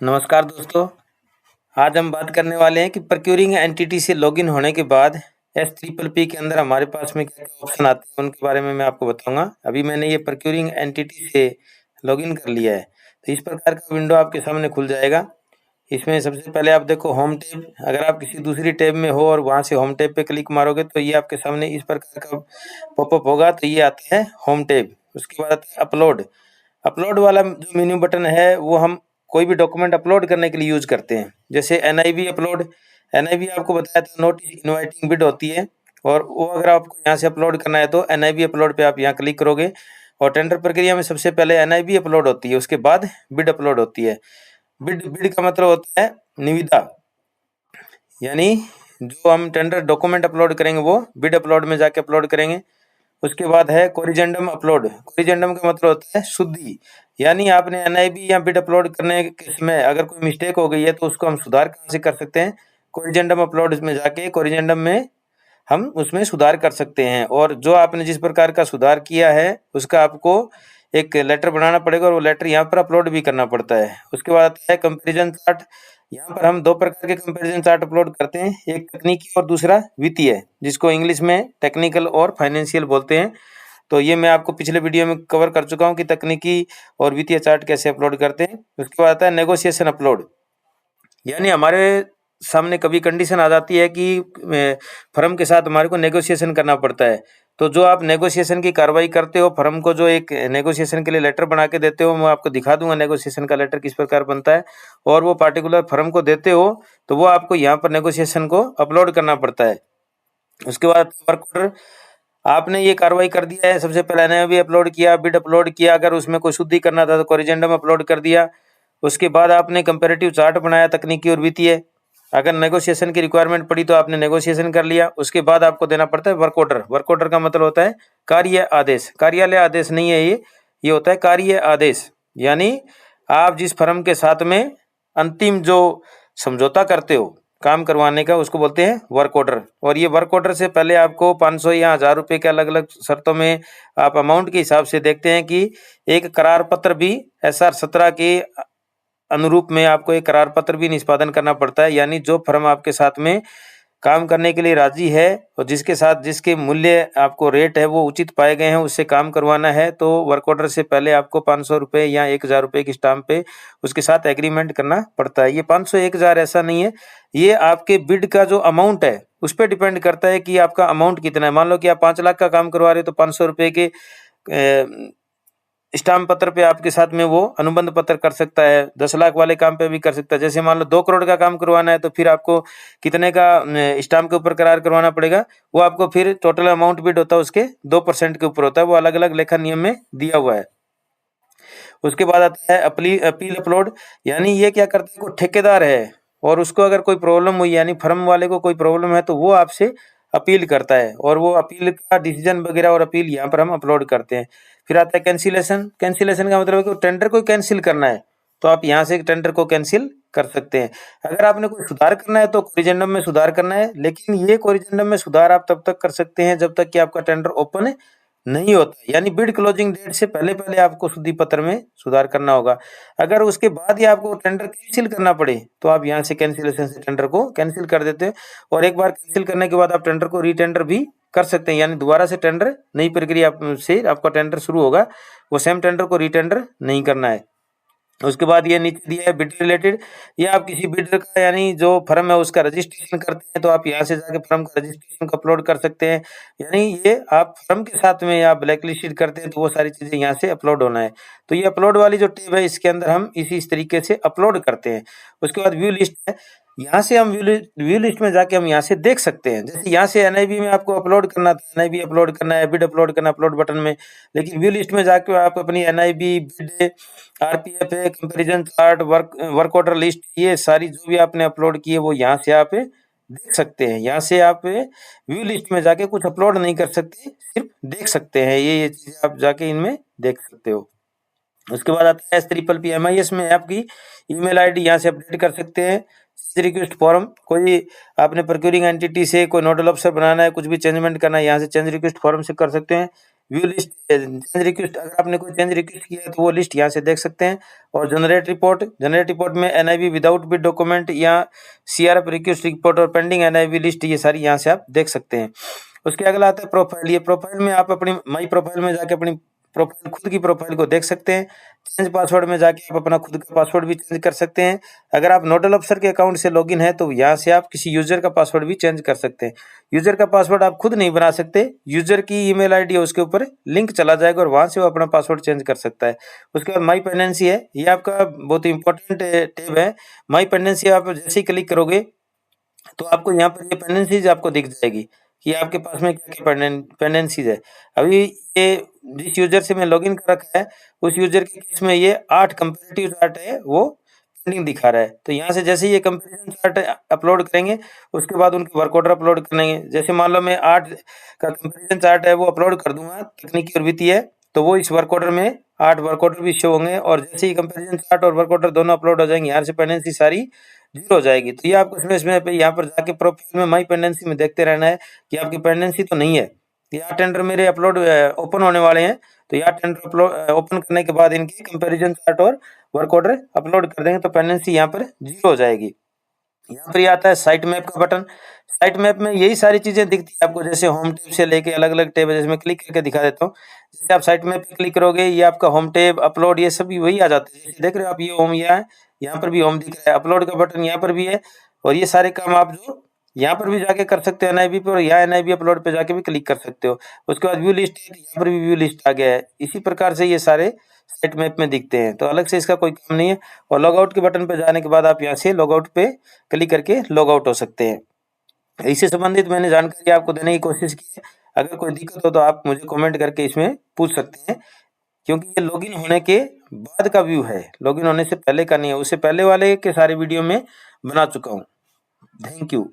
नमस्कार दोस्तों। आज हम बात करने वाले हैं कि प्रोक्यूरिंग एंटिटी से लॉगिन होने के बाद एस ट्रिपल पी के अंदर हमारे पास में क्या क्या ऑप्शन आते हैं उनके बारे में मैं आपको बताऊंगा। अभी मैंने ये प्रोक्यूरिंग एंटिटी से लॉगिन कर लिया है, तो इस प्रकार का विंडो आपके सामने खुल जाएगा। इसमें सबसे पहले आप देखो होम टैब। अगर आप किसी दूसरी टैब में हो और वहाँ से होम टैब पे क्लिक मारोगे तो ये आपके सामने इस प्रकार का पॉपअप होगा। तो ये आता है होम टैब। उसके बाद आता है अपलोड। अपलोड वाला जो मेन्यू बटन है वो हम कोई भी डॉक्यूमेंट अपलोड करने के लिए यूज करते हैं, जैसे एनआईवी अपलोड। एनआईवी आपको बताया था नोटिस इनवाइटिंग बिड होती है, और वो अगर आपको यहाँ से अपलोड करना है तो एनआईवी अपलोड पे आप यहाँ क्लिक करोगे। और टेंडर प्रक्रिया में सबसे पहले एनआईवी अपलोड होती है, उसके बाद बिड अपलोड होती है। बिड बिड का मतलब होता है निविदा, यानी जो हम टेंडर डॉक्यूमेंट अपलोड करेंगे वो बिड अपलोड में जाके अपलोड करेंगे। उसके बाद है कोरिजेंडम अपलोड। कोरिजेंडम का मतलब होता है शुद्धि, यानी आपने एनआईबी या बिड अपलोड करने के समय अगर कोई मिस्टेक हो गई है तो उसको हम सुधार कहाँ से कर सकते हैं? कोरिजेंडम अपलोड में जाके कोरिजेंडम में हम उसमें सुधार कर सकते हैं। और जो आपने जिस प्रकार का सुधार किया है उसका आपको एक लेटर बनाना पड़ेगा, और वो लेटर यहाँ पर अपलोड भी करना पड़ता है। उसके बाद आता है कंपेरिजन चार्ट। यहाँ पर हम दो प्रकार के कंपेरिजन चार्ट अपलोड करते हैं, एक तकनीकी और दूसरा वित्तीय, जिसको इंग्लिश में टेक्निकल और फाइनेंशियल बोलते हैं। तो ये मैं आपको पिछले वीडियो में कवर कर चुका हूँ कि तकनीकी और वित्तीय चार्ट कैसे अपलोड करते हैं। उसके बाद आता है नेगोशिएशन अपलोड, यानी हमारे सामने कभी कंडीशन आ जाती है कि फर्म के साथ हमारे को नेगोशिएशन करना पड़ता है। तो जो आप नेगोशिएशन की कार्रवाई करते हो, फर्म को जो एक नेगोशिएशन के लिए लेटर बना के देते हो, मैं आपको दिखा दूंगा नेगोशिएशन का लेटर किस प्रकार बनता है, और वो पार्टिकुलर फर्म को देते हो तो वो आपको यहाँ पर नेगोशिएशन को अपलोड करना पड़ता है। उसके बाद वर्क ऑर्डर। आपने ये कार्रवाई कर दिया है, सबसे पहले एनआईवी भी अपलोड किया, बिड अपलोड किया, अगर उसमें कोई शुद्धि करना था तो कोरिजेंडम अपलोड कर दिया। उसके बाद आपने कंपेरेटिव चार्ट बनाया तकनीकी और वित्तीय। अगर नेगोशिएशन की रिक्वायरमेंट पड़ी तो आपने नेगोशिएशन कर लिया। उसके बाद आपको देना पड़ता है वर्क ऑर्डर। वर्क ऑर्डर का मतलब होता है कार्य आदेश। कार्यालय आदेश नहीं है ये होता है कार्य आदेश। यानी आप जिस फर्म के साथ में अंतिम जो समझौता करते हो काम करवाने का, उसको बोलते हैं वर्क ऑर्डर। और ये वर्क ऑर्डर से पहले आपको 500 या 1000 रुपये के अलग अलग शर्तों में आप अमाउंट के हिसाब से देखते हैं कि एक करार पत्र भी SR 17 के अनुरूप में आपको एक करार पत्र भी निष्पादन करना पड़ता है। यानी जो फर्म आपके साथ में काम करने के लिए राजी है और जिसके साथ जिसके मूल्य आपको रेट है वो उचित पाए गए हैं, उससे काम करवाना है, तो वर्क ऑर्डर से पहले आपको 500 रुपये या 1000 रुपये की स्टाम्प पे उसके साथ एग्रीमेंट करना पड़ता है। ये 500 1000 ऐसा नहीं है, ये आपके बिड का जो अमाउंट है उस पर डिपेंड करता है कि आपका अमाउंट कितना है। मान लो कि आप 5 लाख का काम करवा रहे हो तो 500 रुपये के स्टाम्प पत्र पे आपके साथ में वो अनुबंध पत्र कर सकता है। 10 लाख वाले काम पे भी कर सकता है। जैसे मान लो 2 करोड़ का काम करवाना है तो फिर आपको कितने का स्टाम्प के ऊपर करार करवाना पड़ेगा, वो आपको फिर टोटल अमाउंट बिड होता है उसके 2% के ऊपर होता है, वो अलग अलग लेखा नियम में दिया हुआ है। उसके बाद आता है अपील अपलोड। यानी ये क्या करते हैं, कोई ठेकेदार है और उसको अगर कोई प्रॉब्लम हुई, यानी फर्म वाले को कोई प्रॉब्लम है, तो वो आपसे अपील करता है, और वो अपील का डिसीजन वगैरह और अपील यहाँ पर हम अपलोड करते हैं। फिर आता है कैंसिलेशन। कैंसिलेशन का मतलब है कि टेंडर को कैंसिल करना है तो आप यहाँ से टेंडर को कैंसिल कर सकते हैं। अगर आपने कोई सुधार करना है तो कोरिजेंडम में सुधार करना है, लेकिन ये कोरिजेंडम में सुधार आप तब तक कर सकते हैं जब तक कि आपका टेंडर ओपन नहीं होता, यानी बिड क्लोजिंग डेट से पहले पहले आपको शुद्धि पत्र में सुधार करना होगा। अगर उसके बाद ही आपको टेंडर कैंसिल करना पड़े तो आप यहाँ से कैंसिलेशन से टेंडर को कैंसिल कर देते हैं, और एक बार कैंसिल करने के बाद आप टेंडर को रीटेंडर भी कर सकते हैं, यानी दोबारा से टेंडर नई प्रक्रिया से आपका टेंडर शुरू होगा, वो सेम टेंडर को रीटेंडर नहीं करना है। उसके बाद ये नीचे दिया है बिड रिलेटेड। ये आप किसी बिडर का, यानी जो फर्म है उसका रजिस्ट्रेशन करते हैं तो आप यहाँ से जाके फर्म का रजिस्ट्रेशन को अपलोड कर सकते हैं। यानी ये आप फर्म के साथ में या ब्लैक लिस्टेड करते हैं तो वो सारी चीज़ें यहाँ से अपलोड होना है। तो ये अपलोड वाली जो टेब है इसके अंदर हम इस तरीके से अपलोड करते हैं। उसके बाद व्यू लिस्ट है। यहाँ से हम व्यू लिस्ट में जाके हम यहाँ से देख सकते हैं। जैसे यहाँ से एनआईबी में आपको अपलोड करना था, एनआईबी अपलोड करना है, बिड अपलोड करना, अपलोड बटन में। लेकिन व्यू लिस्ट में जाके आप अपनी एनआईबी, बिड, आरपीएफ है, comparison chart, work order list, ये सारी जो भी आपने अपलोड की है वो यहाँ से आप देख सकते हैं। यहाँ से आप व्यू लिस्ट में जाके कुछ अपलोड नहीं कर सकते, सिर्फ देख सकते हैं। ये चीज़ें आप जाके इनमें देख सकते हो। उसके बाद आता है SPPP में आपकी ईमेल आईडी यहाँ से अपडेट कर सकते हैं। रिक्वेस्ट फॉर्म, कोई आपने प्रोक्यूरिंग एंटिटी से कोई नोडल ऑफिसर बनाना है, कुछ भी चेंजमेंट करना है, यहाँ से चेंज रिक्वेस्ट फॉर्म से कर सकते हैं। व्यू लिस्ट, चेंज रिक्वेस्ट, अगर आपने कोई चेंज रिक्वेस्ट किया है तो वो लिस्ट यहाँ से देख सकते हैं। और जनरेट रिपोर्ट में एनआईवी विदाउट बिट डॉक्यूमेंट या सीआरएफ रिक्वेस्ट रिपोर्ट और पेंडिंग एनआईवी लिस्ट, ये सारी यहाँ से आप देख सकते हैं। उसके अगला आता है प्रोफाइल। ये प्रोफाइल में आप अपनी माई प्रोफाइल में जाके अपनी प्रोफाइल, खुद की प्रोफाइल को देख सकते हैं। चेंज पासवर्ड में जाके आप अपना खुद का पासवर्ड भी चेंज कर सकते हैं। अगर आप नोडल अफसर के अकाउंट से लॉगिन है तो यहाँ से आप किसी यूजर का पासवर्ड भी चेंज कर सकते हैं। यूजर का पासवर्ड आप खुद नहीं बना सकते, यूजर की ईमेल आईडी है उसके ऊपर लिंक चला जाएगा और वहां से वो अपना पासवर्ड चेंज कर सकता है। उसके बाद माई पेंडेंसी है, ये आपका बहुत ही इंपॉर्टेंट टैब है। माई पेंडेंसी आप जैसे ही क्लिक करोगे तो आपको यहाँ पर ये पेंडेंसीज आपको दिख जाएगी कि आपके पास में क्या क्या पेंडेंसीज है। अभी ये जिस यूजर से मैं लॉगिन कर रखा है उस यूजर के केस में ये 8 कंपैरेटिव चार्ट है वो पेंडिंग दिखा रहा है। तो यहाँ से जैसे ये कंपैरिजन चार्ट अपलोड करेंगे उसके बाद उनके वर्क ऑर्डर अपलोड करेंगे। जैसे मान लो मैं 8 का कंपैरिजन चार्ट है वो अपलोड कर दूंगा तकनीकी और वित्तीय, तो वो इस वर्क ऑर्डर में 8 वर्क ऑर्डर भी शो होंगे। और जैसे ही कंपैरिजन चार्ट और वर्क ऑर्डर दोनों अपलोड हो जाएंगे यहाँ से पेंडेंसी सारी जीरो हो जाएगी। तो ये आपको इसमें पे यहाँ पर जाके प्रोफाइल में माई पेंडेंसी में देखते रहना है कि आपकी पेंडेंसी तो नहीं है। यहाँ टेंडर मेरे अपलोड ओपन होने वाले हैं, तो यहाँ टेंडर अपलोड ओपन करने के बाद इनकी कंपैरिजन चार्ट और वर्क ऑर्डर अपलोड कर देंगे तो पेंडेंसी यहाँ पर जीरो हो जाएगी। यहाँ पर ये आता है साइट मैप का बटन। साइट मैप में यही सारी चीजें दिखती है आपको, जैसे होम टेब से लेके अलग अलग टेब है। जैसे मैं क्लिक करके दिखा देता हूँ, जैसे आप साइट मैप पे क्लिक करोगे ये आपका होम टेब, अपलोड, ये सभी वही आ जाते हैं। जैसे देख रहे हो आप ये होम, यहाँ पर भी होम दिख रहा है, अपलोड का बटन यहाँ पर भी है। और ये सारे काम आप जो यहाँ पर भी जाके कर सकते हो एनआईबी पे, और यहाँ एनआईबी अपलोड पे जाके भी क्लिक कर सकते हो। उसके बाद व्यू लिस्ट है, यहाँ पर भी व्यू लिस्ट आ गया है। इसी प्रकार से ये सारे साइट मैप में दिखते हैं, तो अलग से इसका कोई काम नहीं है। और लॉग आउट के बटन पे जाने के बाद आप यहाँ से लॉग आउट पे क्लिक करके लॉग आउट हो सकते हैं। इससे संबंधित मैंने जानकारी आपको देने की कोशिश की है। अगर कोई दिक्कत हो तो आप मुझे कमेंट करके इसमें पूछ सकते हैं, क्योंकि ये लॉगिन होने के बाद का व्यू है, लॉगिन होने से पहले का नहीं है। उससे पहले वाले के सारे वीडियो में बना चुका हूँ। Thank you.